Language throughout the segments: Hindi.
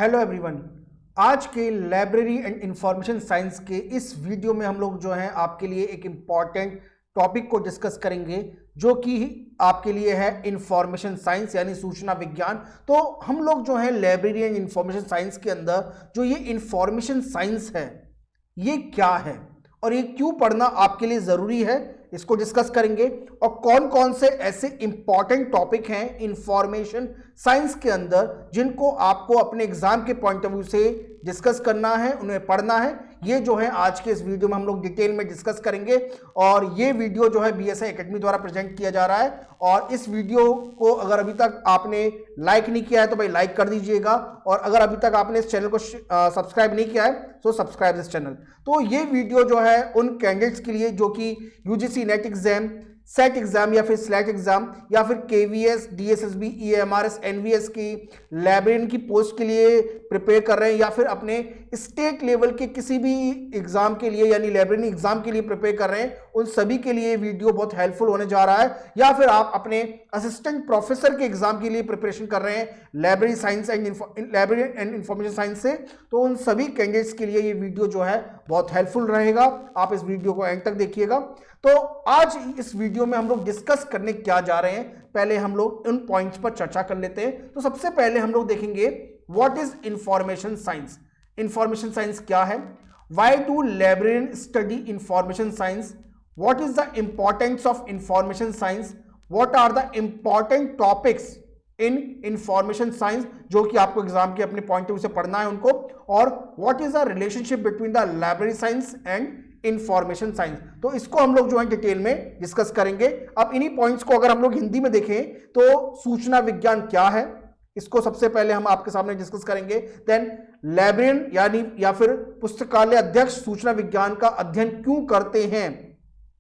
Hello everyone. आज के लाइब्रेरी एंड इंफॉर्मेशन साइंस के इस वीडियो में हम लोग जो है आपके लिए एक इम्पॉर्टेंट टॉपिक को डिस्कस करेंगे जो कि आपके लिए है इंफॉर्मेशन साइंस यानी सूचना विज्ञान। तो हम लोग जो है लाइब्रेरी एंड इंफॉर्मेशन साइंस के अंदर जो ये इंफॉर्मेशन साइंस है ये क्या है और ये क्यों पढ़ना आपके लिए ज़रूरी है, इसको डिस्कस करेंगे। और कौन कौन से ऐसे इंपॉर्टेंट टॉपिक हैं इंफॉर्मेशन साइंस के अंदर जिनको आपको अपने एग्जाम के पॉइंट ऑफ व्यू से डिस्कस करना है, उन्हें पढ़ना है, ये जो है आज के इस वीडियो में हम लोग डिटेल में डिस्कस करेंगे। और ये वीडियो जो है बीएसआई एकेडमी द्वारा प्रेजेंट किया जा रहा है। और इस वीडियो को अगर अभी तक आपने लाइक नहीं किया है तो भाई लाइक कर दीजिएगा, और अगर अभी तक आपने इस चैनल को सब्सक्राइब नहीं किया है तो सब्सक्राइब दिस चैनल। तो ये वीडियो जो है उन कैंडिडेट्स के लिए जो कि UGC NET exam, SET exam या फिर स्लैट एग्जाम या फिर केवीएस, डीएसएसबी, ईएमआरएस, एनवीएस की लाइब्रेरियन की पोस्ट के लिए प्रिपेयर कर रहे हैं या फिर अपने स्टेट लेवल के किसी भी एग्जाम के लिए यानी लाइब्रेरियन एग्जाम के लिए प्रिपेयर कर रहे हैं, उन सभी के लिए वीडियो बहुत हेल्पफुल होने जा रहा है। या फिर आप अपने असिस्टेंट प्रोफेसर के एग्जाम के लिए प्रिपरेशन कर रहे हैं library science and library and information science से, तो उन सभी कैंडिडेट्स के लिए ये वीडियो जो है बहुत हेल्पफुल रहेगा। आप इस वीडियो को एंड तक देखिएगा। तो आज इस वीडियो में हम लोग डिस्कस करने क्या जा रहे हैं, पहले हम लोग उन पॉइंट्स पर चर्चा कर लेते हैं। तो सबसे पहले हम लोग देखेंगे what is information science. Information science क्या है, why do librarian study information science, what is the importance of information science, what are the important topics in information science जो कि आपको एग्जाम के अपने पॉइंट ऑफ व्यू से पढ़ना है उनको, और what is the relationship between the library science and information science. तो इसको हम लोग जो है डिटेल में डिस्कस करेंगे। अब इन्हीं पॉइंट्स को अगर हम लोग हिंदी में देखें तो सूचना विज्ञान क्या है, इसको सबसे पहले हम आपके सामने डिस्कस करेंगे। देन लाइब्रेरियन यानी या फिर पुस्तकालय अध्यक्ष सूचना विज्ञान का अध्ययन क्यों करते हैं,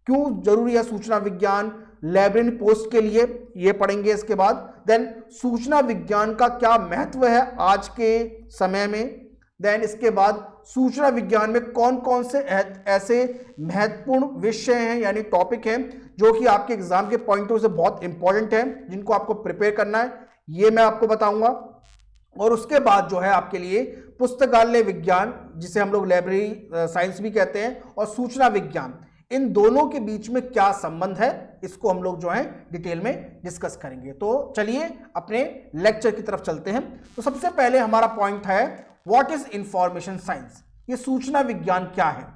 क्यों जरूरी है सूचना विज्ञान लाइब्रेरियन पोस्ट के लिए, ये पढ़ेंगे इसके बाद। देन सूचना विज्ञान का क्या महत्व है आज के समय में। देन इसके बाद सूचना विज्ञान में कौन कौन से ऐसे महत्वपूर्ण विषय हैं यानी टॉपिक हैं जो कि आपके एग्जाम के पॉइंट ऑफ व्यू से बहुत इंपॉर्टेंट है, जिनको आपको प्रिपेयर करना है, ये मैं आपको बताऊंगा। और उसके बाद जो है आपके लिए पुस्तकालय विज्ञान जिसे हम लोग लाइब्रेरी साइंस भी कहते हैं, और सूचना विज्ञान, इन दोनों के बीच में क्या संबंध है, इसको हम लोग जो है डिटेल में डिस्कस करेंगे। तो चलिए अपने लेक्चर की तरफ चलते हैं। तो सबसे पहले हमारा पॉइंट है व्हाट इज इंफॉर्मेशन साइंस। ये सूचना विज्ञान क्या है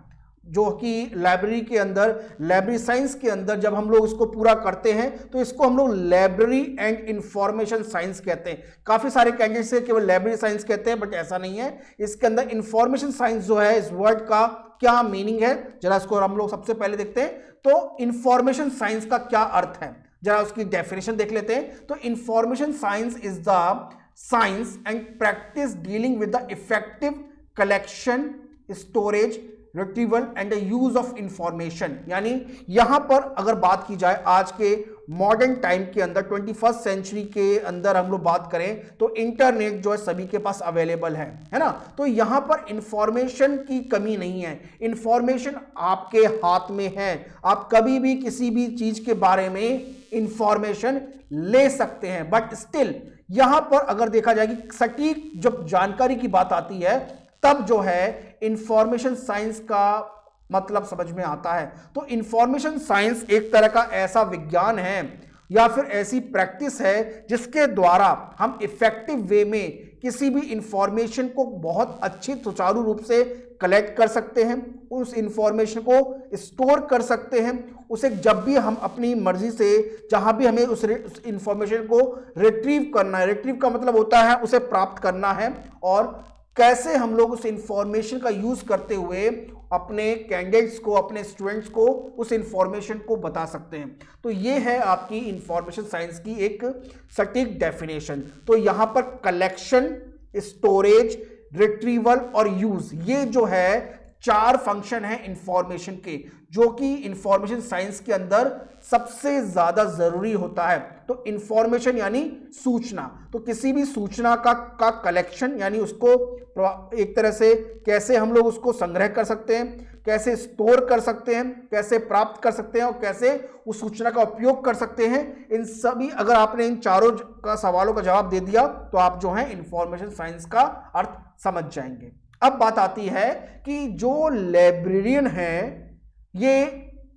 जो कि लाइब्रेरी के अंदर, लाइब्रेरी साइंस के अंदर जब हम लोग इसको पूरा करते हैं तो इसको हम लोग लाइब्रेरी एंड इंफॉर्मेशन साइंस कहते हैं। काफी सारे कैंडिडेट्स से केवल लाइब्रेरी साइंस कहते हैं, बट ऐसा नहीं है। इसके अंदर इंफॉर्मेशन साइंस जो है, इस वर्ड का क्या मीनिंग है, जरा इसको हम लोग सबसे पहले देखते हैं। तो इंफॉर्मेशन साइंस का क्या अर्थ है, जरा उसकी डेफिनेशन देख लेते हैं। तो information science is the science and practice dealing with the effective collection, storage, retrieval and the use of information. यानी यहां पर अगर बात की जाए आज के मॉडर्न टाइम के अंदर, 21st सेंचुरी के अंदर हम लोग बात करें तो इंटरनेट जो है सभी के पास अवेलेबल है ना। तो यहां पर इंफॉर्मेशन की कमी नहीं है, इंफॉर्मेशन आपके हाथ में है। आप कभी भी किसी भी चीज के बारे में इंफॉर्मेशन ले सकते हैं, बट स्टिल यहां पर अगर देखा जाए कि सटीक जब जानकारी की बात आती है तब जो है इंफॉर्मेशन साइंस का मतलब समझ में आता है। तो इंफॉर्मेशन साइंस एक तरह का ऐसा विज्ञान है या फिर ऐसी प्रैक्टिस है जिसके द्वारा हम इफेक्टिव वे में किसी भी इंफॉर्मेशन को बहुत अच्छी सुचारू रूप से कलेक्ट कर सकते हैं, उस इंफॉर्मेशन को स्टोर कर सकते हैं, उसे जब भी हम अपनी मर्जी से जहां भी हमें उस इंफॉर्मेशन को रिट्रीव करना है, रिट्रीव का मतलब होता है उसे प्राप्त करना है, और कैसे हम लोग उस इंफॉर्मेशन का यूज करते हुए अपने कैंडिडेट्स को, अपने स्टूडेंट्स को उस इंफॉर्मेशन को बता सकते हैं। तो ये है आपकी इंफॉर्मेशन साइंस की एक सटीक डेफिनेशन। तो यहां पर कलेक्शन, स्टोरेज, रिट्रीवल और यूज, ये जो है 4 फंक्शन है इंफॉर्मेशन के, जो कि इंफॉर्मेशन साइंस के अंदर सबसे ज्यादा जरूरी होता है। तो इंफॉर्मेशन यानी सूचना, तो किसी भी सूचना का कलेक्शन, यानी उसको एक तरह से कैसे हम लोग उसको संग्रह कर सकते हैं, कैसे स्टोर कर सकते हैं, कैसे प्राप्त कर सकते हैं और कैसे उस सूचना का उपयोग कर सकते हैं, इन सभी अगर आपने इन चारों का सवालों का जवाब दे दिया तो आप जो है इंफॉर्मेशन साइंस का अर्थ समझ जाएंगे। अब बात आती है कि जो लाइब्रेरियन है ये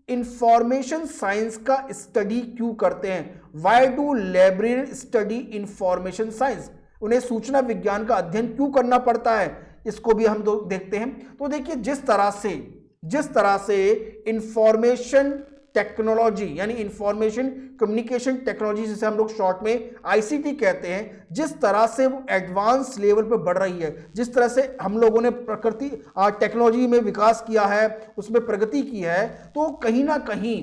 इंफॉर्मेशन साइंस का स्टडी क्यों करते हैं। Why do librarian study information science, उन्हें सूचना विज्ञान का अध्ययन क्यों करना पड़ता है, इसको भी हम देखते हैं। तो देखिए जिस तरह से इंफॉर्मेशन टेक्नोलॉजी यानी इंफॉर्मेशन कम्युनिकेशन टेक्नोलॉजी, जिसे हम लोग शॉर्ट में आईसीटी कहते हैं, जिस तरह से वो एडवांस लेवल पर बढ़ रही है, जिस तरह से हम लोगों ने प्रकृति टेक्नोलॉजी में विकास किया है, उसमें प्रगति की है, तो कहीं ना कहीं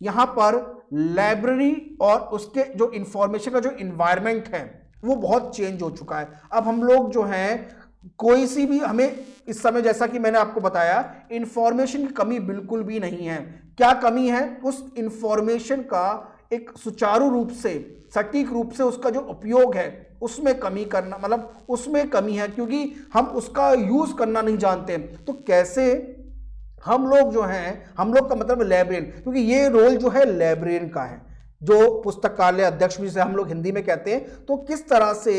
यहाँ पर लाइब्रेरी और उसके जो इंफॉर्मेशन का जो इन्वायरमेंट है वो बहुत चेंज हो चुका है। अब हम लोग जो हैं कोई सी भी, हमें इस समय जैसा कि मैंने आपको बताया इंफॉर्मेशन की कमी बिल्कुल भी नहीं है। क्या कमी है, उस इंफॉर्मेशन का एक सुचारू रूप से, सटीक रूप से उसका जो उपयोग है उसमें कमी करना, मतलब उसमें कमी है, क्योंकि हम उसका यूज करना नहीं जानते। तो कैसे हम लोग जो हैं, हम लोग का मतलब लाइब्रेरियन, क्योंकि ये रोल जो है लाइब्रेरियन का है, जो पुस्तकालय अध्यक्ष जिसे हम लोग हिंदी में कहते हैं, तो किस तरह से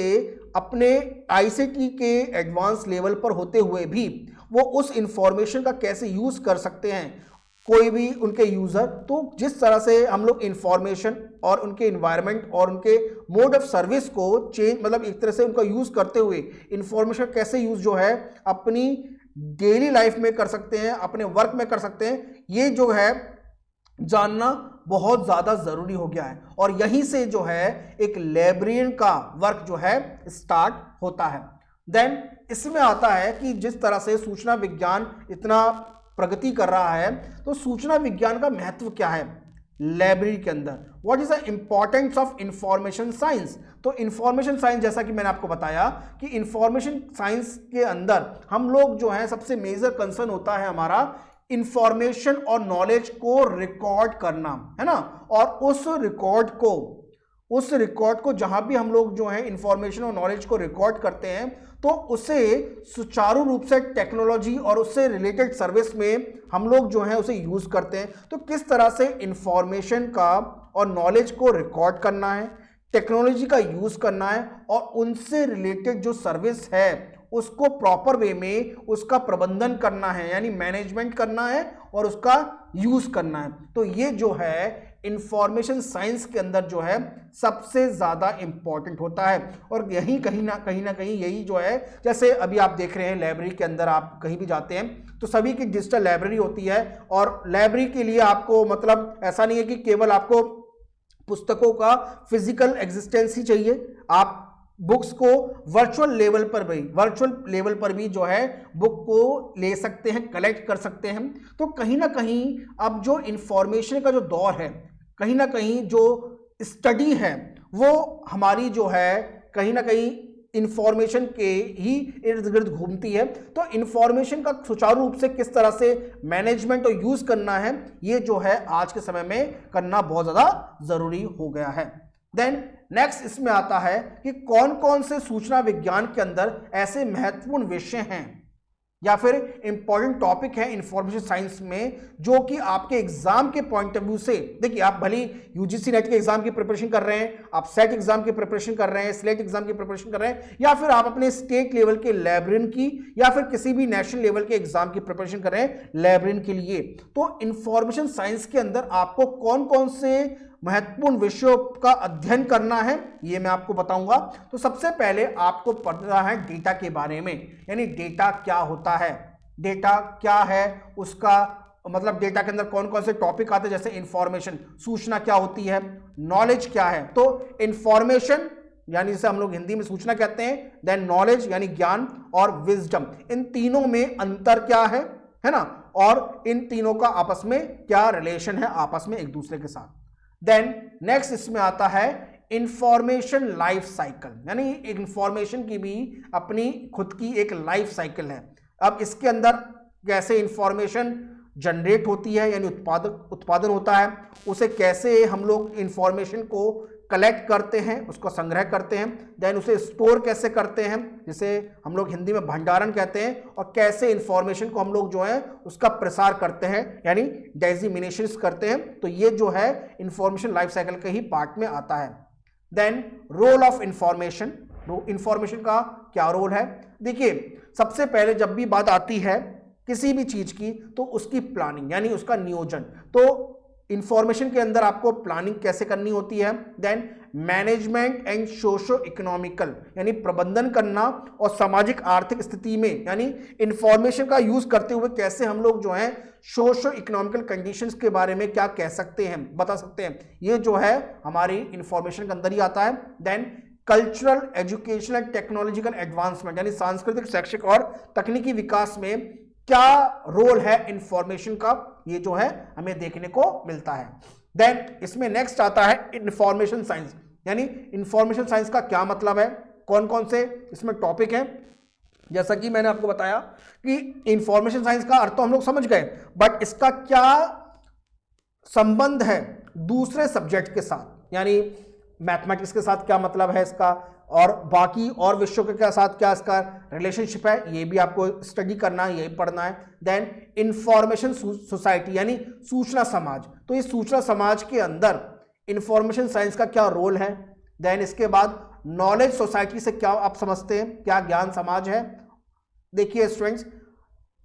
अपने आईसीटी के एडवांस लेवल पर होते हुए भी वो उस इंफॉर्मेशन का कैसे यूज कर सकते हैं, कोई भी उनके यूजर। तो जिस तरह से हम लोग इंफॉर्मेशन और उनके इन्वायरमेंट और उनके मोड ऑफ सर्विस को चेंज, मतलब एक तरह से उनका यूज करते हुए इंफॉर्मेशन कैसे यूज जो है अपनी डेली लाइफ में कर सकते हैं, अपने वर्क में कर सकते हैं, ये जो है जानना बहुत ज्यादा जरूरी हो गया है। और यहीं से जो है एक लाइब्रेरियन का वर्क जो है स्टार्ट होता है। देन इसमें आता है कि जिस तरह से सूचना विज्ञान इतना प्रगति कर रहा है, तो सूचना विज्ञान का महत्व क्या है लाइब्रेरी के अंदर, what is the importance of information science. तो इंफॉर्मेशन साइंस, जैसा कि मैंने आपको बताया कि इंफॉर्मेशन साइंस के अंदर हम लोग जो है सबसे मेजर कंसर्न होता है हमारा इंफॉर्मेशन और नॉलेज को रिकॉर्ड करना, है ना। और उस रिकॉर्ड को जहां भी हम लोग जो है इंफॉर्मेशन और नॉलेज को रिकॉर्ड करते हैं, तो उसे सुचारू रूप से टेक्नोलॉजी और उससे रिलेटेड सर्विस में हम लोग जो है उसे यूज करते हैं। तो किस तरह से इंफॉर्मेशन का और नॉलेज को रिकॉर्ड करना है, टेक्नोलॉजी का यूज करना है और उनसे रिलेटेड जो सर्विस है उसको प्रॉपर वे में उसका प्रबंधन करना है, यानी मैनेजमेंट करना है और उसका यूज करना है। तो ये जो है इंफॉर्मेशन साइंस के अंदर जो है सबसे ज्यादा इंपॉर्टेंट होता है। और यही कहीं ना कहीं यही जो है, जैसे अभी आप देख रहे हैं लाइब्रेरी के अंदर आप कहीं भी जाते हैं तो सभी की डिजिटल लाइब्रेरी होती है। और लाइब्रेरी के लिए आपको मतलब ऐसा नहीं है कि केवल आपको पुस्तकों का फिजिकल एग्जिस्टेंस ही चाहिए, आप बुक्स को वर्चुअल लेवल पर भी जो है बुक को ले सकते हैं, कलेक्ट कर सकते हैं। तो कहीं ना कहीं अब जो इंफॉर्मेशन का जो दौर है, कहीं ना कहीं जो स्टडी है वो हमारी जो है कहीं ना कहीं इंफॉर्मेशन के ही इर्द गिर्द घूमती है। तो इंफॉर्मेशन का सुचारू रूप से किस तरह से मैनेजमेंट और यूज करना है, ये जो है आज के समय में करना बहुत ज्यादा जरूरी हो गया है। देन नेक्स्ट इसमें आता है कि कौन कौन से सूचना विज्ञान के अंदर ऐसे महत्वपूर्ण विषय हैं या फिर इंपॉर्टेंट टॉपिक है इंफॉर्मेशन साइंस में, जो कि आपके एग्जाम के पॉइंट ऑफ व्यू से, देखिए आप भले यूजीसी नेट के एग्जाम की प्रिपरेशन कर रहे हैं, आप सेट एग्जाम की प्रिपरेशन कर रहे हैं, स्लेट एग्जाम की प्रिपरेशन कर रहे हैं, या फिर आप अपने स्टेट लेवल के लाइब्रेरियन की या फिर किसी भी नेशनल लेवल के एग्जाम की प्रिपरेशन कर रहे हैं लाइब्रेरियन के लिए, तो इंफॉर्मेशन साइंस के अंदर आपको कौन कौन से महत्वपूर्ण विषयों का अध्ययन करना है ये मैं आपको बताऊंगा। तो सबसे पहले आपको पढ़ना है डेटा के बारे में, यानी डेटा क्या होता है, डेटा क्या है, उसका मतलब डेटा के अंदर कौन कौन से टॉपिक आते हैं, जैसे इंफॉर्मेशन, सूचना क्या होती है, नॉलेज क्या है। तो इंफॉर्मेशन यानी जिसे हम लोग हिंदी में सूचना कहते हैं, देन नॉलेज यानी ज्ञान, और विजडम, इन तीनों में अंतर क्या है ना, और इन तीनों का आपस में क्या रिलेशन है आपस में एक दूसरे के साथ। देन नेक्स्ट इसमें आता है इंफॉर्मेशन लाइफ साइकिल, यानी इंफॉर्मेशन की भी अपनी खुद की एक लाइफ साइकिल है। अब इसके अंदर कैसे इंफॉर्मेशन जनरेट होती है यानी उत्पादन होता है, उसे कैसे हम लोग इंफॉर्मेशन को कलेक्ट करते हैं, उसको संग्रह करते हैं, देन उसे स्टोर कैसे करते हैं जिसे हम लोग हिंदी में भंडारण कहते हैं, और कैसे इंफॉर्मेशन को हम लोग जो है उसका प्रसार करते हैं यानी डिसेमिनेशन करते हैं। तो ये जो है इंफॉर्मेशन लाइफ साइकिल के ही पार्ट में आता है। Then role of information, information का क्या रोल है? देखिए सबसे पहले जब भी बात आती है किसी भी चीज की तो उसकी प्लानिंग यानी उसका नियोजन, तो इंफॉर्मेशन के अंदर आपको प्लानिंग कैसे करनी होती है। Then management and socio economical यानी प्रबंधन करना और सामाजिक आर्थिक स्थिति में यानी इंफॉर्मेशन का यूज करते हुए कैसे हम लोग जो है सोशो इकोनॉमिकल कंडीशंस के बारे में क्या कह सकते हैं, बता सकते हैं, ये जो है हमारी इंफॉर्मेशन के अंदर ही आता है। Then cultural, educational, technological advancement यानी सांस्कृतिक, शैक्षिक और तकनीकी विकास में क्या रोल है इंफॉर्मेशन का, ये जो है हमें देखने को मिलता है। देन इसमें नेक्स्ट आता है इंफॉर्मेशन साइंस, यानी इंफॉर्मेशन साइंस का क्या मतलब है, कौन कौन से इसमें टॉपिक हैं। जैसा कि मैंने आपको बताया कि इंफॉर्मेशन साइंस का अर्थ तो हम लोग समझ गए, बट इसका क्या संबंध है दूसरे सब्जेक्ट के साथ, यानी मैथमेटिक्स के साथ क्या मतलब है इसका, और बाकी और विषयों के साथ क्या इसका रिलेशनशिप है, ये भी आपको स्टडी करना है, यही पढ़ना है। देन इंफॉर्मेशन सोसाइटी यानी सूचना समाज, तो इस सूचना समाज के अंदर इंफॉर्मेशन साइंस का क्या रोल है। देन इसके बाद नॉलेज सोसाइटी से क्या आप समझते हैं, क्या ज्ञान समाज है। देखिए स्टूडेंट्स,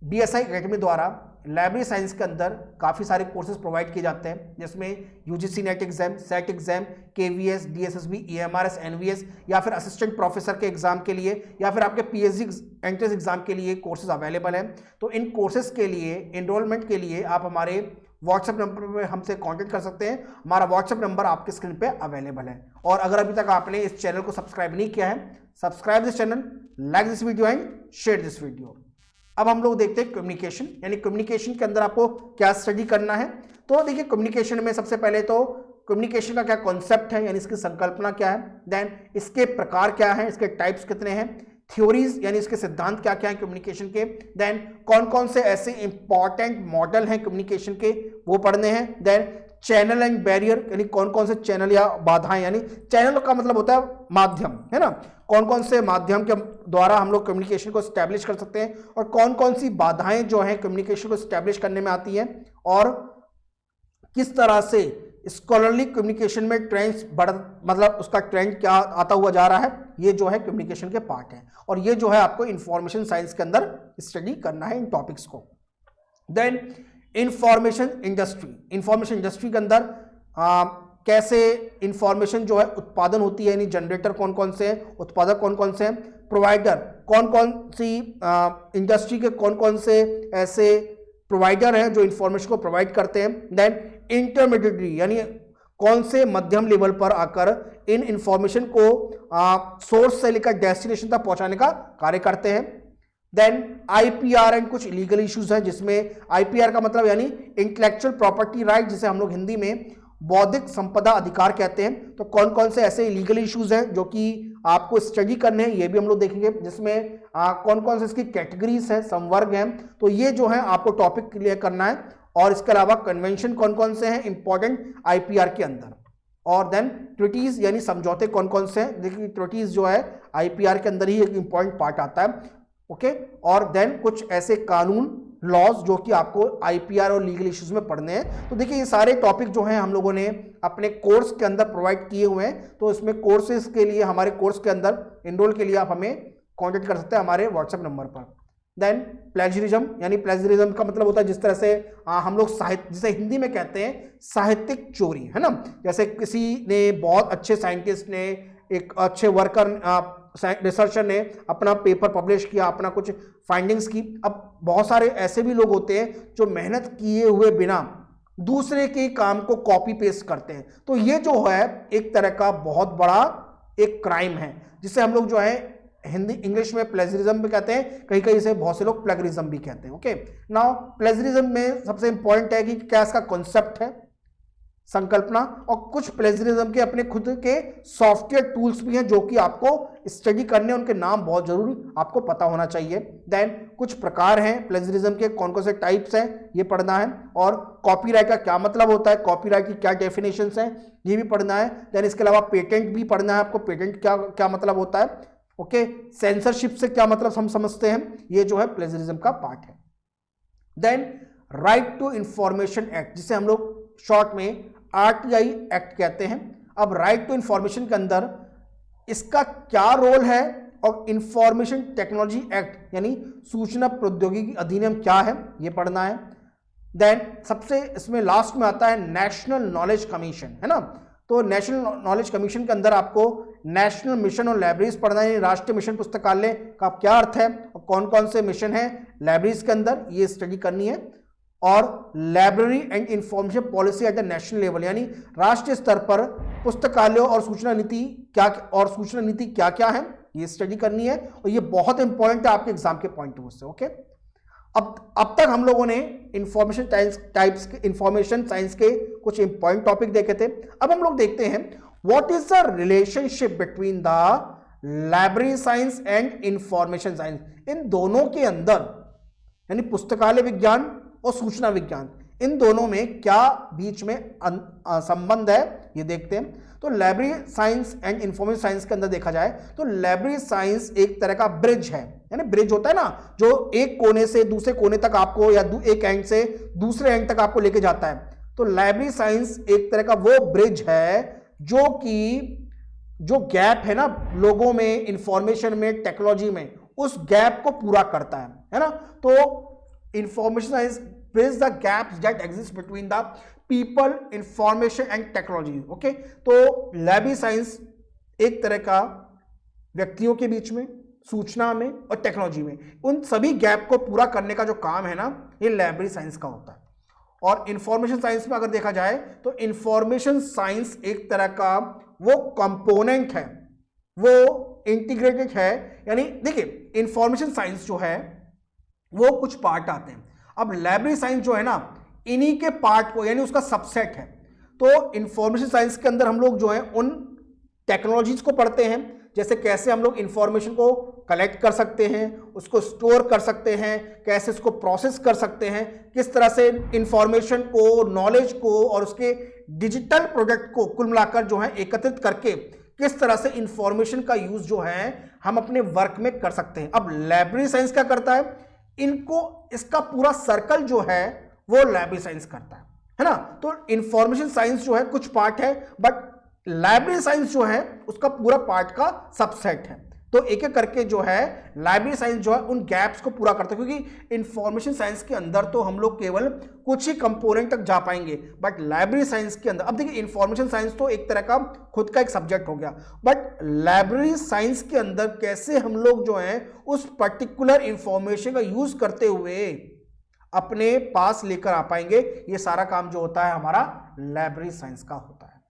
बीएसआई एकेडमी द्वारा लाइब्रेरी साइंस के अंदर काफ़ी सारे कोर्सेज प्रोवाइड किए जाते हैं, जिसमें UGC NET exam, SET exam, KVS, DSSB, EMRS, NVS या फिर असिस्टेंट प्रोफेसर के एग्जाम के लिए या फिर आपके पीएचडी एंट्रेंस एग्जाम के लिए कोर्सेज अवेलेबल हैं। तो इन कोर्सेज के लिए एनरोलमेंट के लिए आप हमारे व्हाट्सएप नंबर पर हमसे कांटेक्ट कर सकते हैं। हमारा व्हाट्सएप नंबर आपके स्क्रीन पे अवेलेबल है। और अगर अभी तक आपने इस चैनल को सब्सक्राइब नहीं किया है, subscribe this channel, like this video and share this video. अब हम लोग देखते हैं कम्युनिकेशन, यानी कम्युनिकेशन के अंदर आपको क्या स्टडी करना है। तो देखिए कम्युनिकेशन में सबसे पहले तो कम्युनिकेशन का क्या कॉन्सेप्ट है, यानी इसकी संकल्पना क्या है। देन इसके प्रकार क्या है, इसके टाइप्स कितने हैं, थ्योरीज यानी इसके सिद्धांत क्या क्या है कम्युनिकेशन के। देन कौन कौन से ऐसे इंपॉर्टेंट मॉडल हैं कम्युनिकेशन के, वो पढ़ने हैं। देन चैनल एंड बैरियर यानी कौन कौन से चैनल या बाधाएं, यानी चैनल का मतलब होता है माध्यम, है ना, कौन कौन से माध्यम के द्वारा हम लोग कम्युनिकेशन को स्टैब्लिश कर सकते हैं, और कौन कौन सी बाधाएं जो हैं कम्युनिकेशन को स्टैब्लिश करने में आती हैं, और किस तरह से स्कॉलरली कम्युनिकेशन में ट्रेंड्स मतलब उसका ट्रेंड क्या आता हुआ जा रहा है, ये जो है कम्युनिकेशन के पार्ट है। और ये जो है आपको इंफॉर्मेशन साइंस के अंदर स्टडी करना है इन टॉपिक्स को। Then information industry, information industry के अंदर कैसे इंफॉर्मेशन जो है उत्पादन होती है, यानी जनरेटर कौन कौन से हैं, उत्पादक कौन कौन से हैं, प्रोवाइडर कौन कौन सी इंडस्ट्री के कौन कौन से ऐसे प्रोवाइडर हैं जो इंफॉर्मेशन को प्रोवाइड करते हैं। देन इंटरमीडिएटरी यानी कौन से मध्यम लेवल पर आकर इन इंफॉर्मेशन को सोर्स से लेकर डेस्टिनेशन तक पहुंचाने का कार्य करते हैं। देन आईपीआर एंड कुछ लीगल इश्यूज हैं, जिसमें आईपीआर का मतलब यानी इंटेलेक्चुअल प्रॉपर्टी राइट, जिसे हम लोग हिंदी में बौद्धिक संपदा अधिकार कहते हैं। तो कौन कौन से ऐसे लीगल इश्यूज हैं जो कि आपको स्टडी करने हैं, ये भी हम लोग देखेंगे, जिसमें कौन कौन से इसकी कैटेगरीज हैं, संवर्ग हैं। तो ये जो है आपको टॉपिक क्लियर करना है। और इसके अलावा कन्वेंशन कौन कौन से हैं इंपॉर्टेंट आईपीआर के अंदर, और देन ट्रिटीज यानी समझौते कौन कौन से हैं। देखिए ट्रिटीज जो है आईपीआर के अंदर ही एक इंपॉर्टेंट पार्ट आता है, ओके। और देन कुछ ऐसे कानून, लॉज जो कि आपको आईपीआर और लीगल इश्यूज में पढ़ने हैं। तो देखिए ये सारे टॉपिक जो हैं हम लोगों ने अपने कोर्स के अंदर प्रोवाइड किए हुए हैं। तो इसमें कोर्सेज के लिए, हमारे कोर्स के अंदर एनरोल के लिए आप हमें कांटेक्ट कर सकते हैं हमारे व्हाट्सएप नंबर पर। देन प्लेजरिज्म, यानी प्लेजरिज्म का मतलब होता है जिस तरह से हम लोग साहित्य, जिसे हिंदी में कहते हैं साहित्यिक चोरी, है ना। जैसे किसी ने, बहुत अच्छे साइंटिस्ट ने, एक अच्छे वर्कर रिसर्चर ने अपना पेपर पब्लिश किया, अपना कुछ फाइंडिंग्स की। अब बहुत सारे ऐसे भी लोग होते हैं जो मेहनत किए हुए बिना दूसरे के काम को कॉपी पेस्ट करते हैं। तो ये जो है एक तरह का बहुत बड़ा एक क्राइम है, जिसे हम लोग जो है हिंदी इंग्लिश में प्लेजरिज्म भी कहते हैं, कहीं कहीं से बहुत से लोग प्लेगरिज्म भी कहते हैं, ओके। नाउ प्लेजरिज्म में सबसे इंपॉर्टेंट है कि क्या इसका कॉन्सेप्ट है, संकल्पना, और कुछ प्लेजरिज्म के अपने खुद के सॉफ्टवेयर टूल्स भी हैं जो कि आपको स्टडी करने, उनके नाम बहुत जरूरी आपको पता होना चाहिए। देन कुछ प्रकार हैं प्लेजरिज्म के, कौन कौन से टाइप्स हैं ये पढ़ना है, और कॉपीराइट का क्या मतलब होता है, कॉपीराइट की क्या डेफिनेशंस हैं ये भी पढ़ना है। देन इसके अलावा पेटेंट भी पढ़ना है आपको, पेटेंट क्या क्या मतलब होता है, ओके, सेंसरशिप से क्या मतलब हम समझते हैं, ये जो है प्लेजरिज्म का पार्ट है। Then right to information act, जिसे हम लोग शॉर्ट में RTI एक्ट कहते हैं। अब राइट टू इंफॉर्मेशन के अंदर इसका क्या रोल है, और इंफॉर्मेशन टेक्नोलॉजी एक्ट यानी सूचना प्रौद्योगिकी अधिनियम क्या है ये पढ़ना है। देन सबसे इसमें लास्ट में आता है नेशनल नॉलेज कमीशन, है ना। तो नेशनल नॉलेज कमीशन के अंदर आपको नेशनल मिशन और लाइब्रेरीज पढ़ना है, राष्ट्रीय मिशन पुस्तकालय का क्या अर्थ है और कौन कौन से मिशन है लाइब्रेरीज के अंदर, ये स्टडी करनी है। और library and information policy at the national level, यानी राष्ट्रीय स्तर पर पुस्तकालयों और सूचना नीति क्या क्या है ये स्टडी करनी है, और ये बहुत इंपॉर्टेंट है आपके एग्जाम के पॉइंट ऑफ व्यू से, ओके। अब तक हम लोगों ने इंफॉर्मेशन साइंस के कुछ इंपॉर्टेंट टॉपिक देखे थे। अब हम लोग देखते हैं what is the relationship between the library science and information science. इन दोनों के अंदर यानी पुस्तकालय विज्ञान और सूचना विज्ञान, इन दोनों में क्या बीच में संबंध है ये देखते हैं। तो library science and information science के अंदर देखा जाए तो लाइब्रेरी साइंस एक तरह का ब्रिज है, यानी ब्रिज होता है ना जो एक कोने से दूसरे कोने तक आपको, या एक एंड से दूसरे एंड तक आपको लेके जाता है। तो लाइब्रेरी साइंस एक तरह का वो ब्रिज है जो गैप है ना लोगों में, इंफॉर्मेशन में, टेक्नोलॉजी में, उस गैप को पूरा करता है ना। तो information science bridge the gaps that exist between the people, information and technology, okay। तो लाइब्रेरी साइंस एक तरह का व्यक्तियों के बीच में, सूचना में और टेक्नोलॉजी में, उन सभी गैप को पूरा करने का जो काम है ना ये लाइब्रेरी साइंस का होता है। और इंफॉर्मेशन साइंस में अगर देखा जाए तो इंफॉर्मेशन साइंस एक तरह का वो कंपोनेंट है, वो इंटीग्रेटेड है, यानी देखिए इंफॉर्मेशन साइंस जो है वो कुछ पार्ट आते हैं। अब लाइब्रेरी साइंस जो है ना इन्हीं के पार्ट को, यानी उसका सबसेट है। तो इंफॉर्मेशन साइंस के अंदर हम लोग जो है उन टेक्नोलॉजीज को पढ़ते हैं, जैसे कैसे हम लोग इंफॉर्मेशन को कलेक्ट कर सकते हैं, उसको स्टोर कर सकते हैं, कैसे उसको प्रोसेस कर सकते हैं, किस तरह से इंफॉर्मेशन को, नॉलेज को और उसके डिजिटल प्रोडक्ट को कुल मिलाकर जो है एकत्रित करके किस तरह से इंफॉर्मेशन का यूज जो है हम अपने वर्क में कर सकते हैं। अब लाइब्रेरी साइंस क्या करता है, इनको इसका पूरा सर्कल जो है वो लाइब्रेरी साइंस करता है ना। तो इंफॉर्मेशन साइंस जो है कुछ पार्ट है, बट लाइब्रेरी साइंस जो है उसका पूरा पार्ट का सबसेट है। तो एक एक करके जो है लाइब्रेरी साइंस जो है उन गैप्स को पूरा करता है, क्योंकि इंफॉर्मेशन साइंस के अंदर तो हम लोग केवल कुछ ही कंपोनेंट तक जा पाएंगे, बट लाइब्रेरी साइंस के अंदर, अब देखिए इंफॉर्मेशन साइंस तो एक तरह का खुद का एक सब्जेक्ट हो गया, बट लाइब्रेरी साइंस के अंदर कैसे हम लोग जो है उस पर्टिकुलर इंफॉर्मेशन का यूज करते हुए अपने पास लेकर आ पाएंगे, ये सारा काम जो होता है हमारा लाइब्रेरी साइंस का होता है।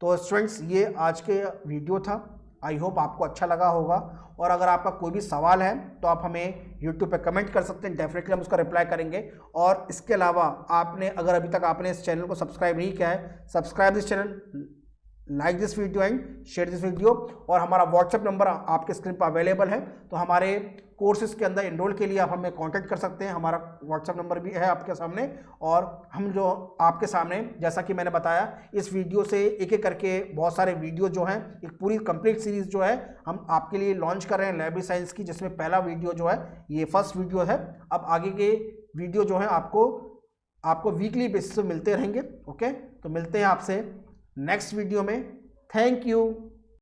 तो स्टूडेंट्स ये आज के वीडियो था, आई होप आपको अच्छा लगा होगा, और अगर आपका कोई भी सवाल है तो आप हमें YouTube पे कमेंट कर सकते हैं, डेफिनेटली हम उसका रिप्लाई करेंगे। और इसके अलावा आपने अगर अभी तक आपने इस चैनल को सब्सक्राइब नहीं किया है, subscribe this channel, like this video and share this video. और हमारा व्हाट्सएप नंबर आपके स्क्रीन पर अवेलेबल है, तो हमारे कोर्सेज के अंदर एनरोल के लिए आप हमें कांटेक्ट कर सकते हैं। हमारा व्हाट्सएप नंबर भी है आपके सामने, और हम जो आपके सामने जैसा कि मैंने बताया इस वीडियो से एक एक करके बहुत सारे वीडियो जो हैं, एक पूरी कंप्लीट सीरीज जो है हम आपके लिए लॉन्च कर रहे हैं लाइब्रेरी साइंस की, जिसमें पहला वीडियो जो है ये फर्स्ट वीडियो है। अब आगे के वीडियो जो है आपको वीकली बेसिस पे मिलते रहेंगे, ओके। तो मिलते हैं आपसे नेक्स्ट वीडियो में। Thank you.